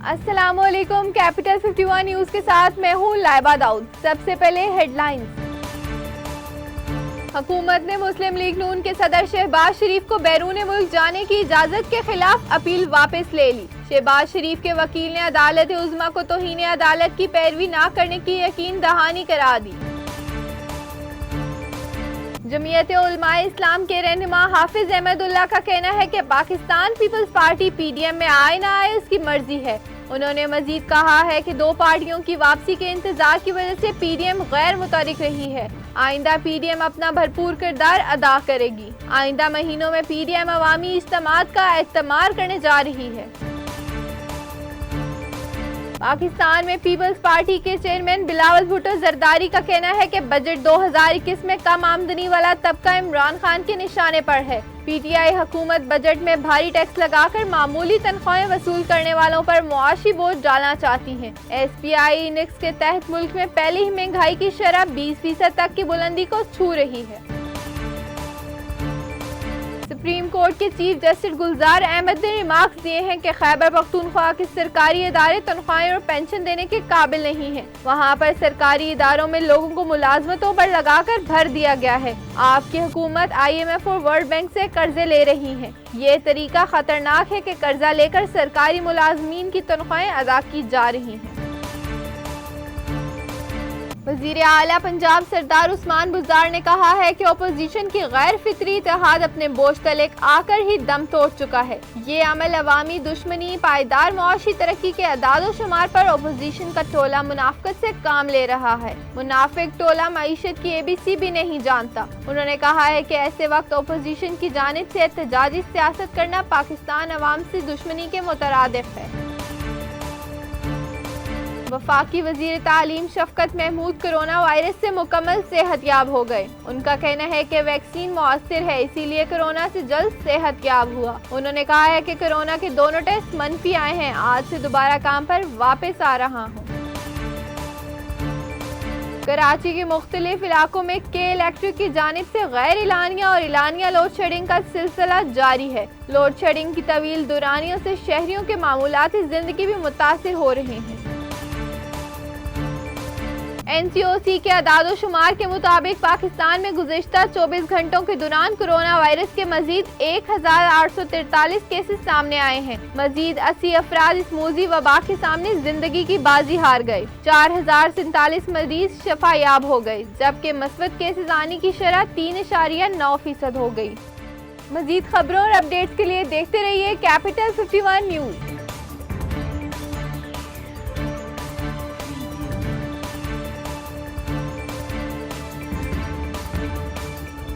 अस्सलाम वालेकुम। Capital 51 news के साथ मैं हूँ लाइबा दाऊद। सबसे पहले हेडलाइंस। हुकूमत ने मुस्लिम लीग नून के सदर शहबाज शरीफ को बैरून मुल्क जाने की इजाजत के खिलाफ अपील वापस ले ली। शहबाज शरीफ के वकील ने अदालत उज़्मा को तौहीन अदालत की पैरवी न करने की यकीन दहानी करार दी। जमीयत उलमाए इस्लाम के रहनुमा हाफिज अहमदुल्लाह का कहना है कि पाकिस्तान पीपल्स पार्टी पीडीएम में आए ना आए उसकी मर्जी है। उन्होंने मजीद कहा है कि दो पार्टियों की वापसी के इंतजार की वजह से पीडीएम गैर मुतहरिक रही है। आइंदा पीडीएम अपना भरपूर किरदार अदा करेगी। आइंदा महीनों में पीडीएम अवामी इज्तिमात का एहतमाम करने जा रही है। पाकिस्तान में पीपल्स पार्टी के चेयरमैन बिलावल भुट्टो जरदारी का कहना है कि बजट 2021 में कम आमदनी वाला तबका इमरान खान के निशाने पर है। पीटीआई हुकूमत बजट में भारी टैक्स लगाकर मामूली तनख्वाहें वसूल करने वालों पर मुआशी बोझ डालना चाहती है। एसपीआई इंडेक्स के तहत मुल्क में पहले ही महंगाई की शरह 20% तक की बुलंदी को छू रही है। सुप्रीम कोर्ट के चीफ जस्टिस गुलजार अहमद ने रिमार्क्स दिए हैं कि खैबर पख्तूनख्वा के सरकारी इदारे तनख्वाहें और पेंशन देने के काबिल नहीं हैं। वहां पर सरकारी इदारों में लोगों को मुलाजमतों पर लगाकर भर दिया गया है। आपकी हुकूमत IMF और वर्ल्ड बैंक से कर्जे ले रही है। ये तरीका खतरनाक है कि कर्जा लेकर सरकारी मुलाजमीन की तनख्वाहें अदा की जा रही हैं। वज़ीर आला पंजाब सरदार उस्मान बुज़दार ने कहा है कि अपोजिशन की गैर फितरी इत्तेहाद अपने बोझ तले आकर ही दम तोड़ चुका है। ये अमल अवामी दुश्मनी, पायदार मुआशी तरक्की के अदाद शुमार पर अपोजिशन का टोला मुनाफिकत से काम ले रहा है। मुनाफिक टोला मईशत की ABC भी नहीं जानता। उन्होंने कहा है कि ऐसे वक्त अपोजिशन की जानिब से एहतजाजी सियासत करना पाकिस्तान अवाम से दुश्मनी के मुतरादिफ है। वफाकी वजीर तालीम शफकत महमूद कोरोना वायरस से मुकम्मल सेहतयाब हो गए। उनका कहना है कि वैक्सीन मौसर है, इसीलिए कोरोना से जल्द सेहतयाब हुआ। उन्होंने कहा है कि कोरोना के दोनों टेस्ट मनफी आए हैं। आज से दोबारा काम पर वापस आ रहा हूँ। कराची के मुख्तलिफ इलाकों में के इलेक्ट्रिक की जानिब से गैर इलानिया और इलानिया लोड शेडिंग का सिलसिला जारी है। लोड शेडिंग की तवील दुरानियों से शहरियों के मामूलाती जिंदगी भी मुतासिर हो रहे हैं। NCOC के अदादो शुमार के मुताबिक पाकिस्तान में गुज़िश्ता 24 घंटों के दौरान कोरोना वायरस के मजीद 1843 केसेस सामने आए हैं। मजीद 80 अफराद इस मूजी वबा के सामने जिंदगी की बाजी हार गए। 4047 मरीज शफायाब हो गए, जबकि मस्बत केसेस आने की शरह 3.9% हो गई। मजीद खबरों और अपडेट्स के लिए देखते रहिए कैपिटल 51 न्यूज।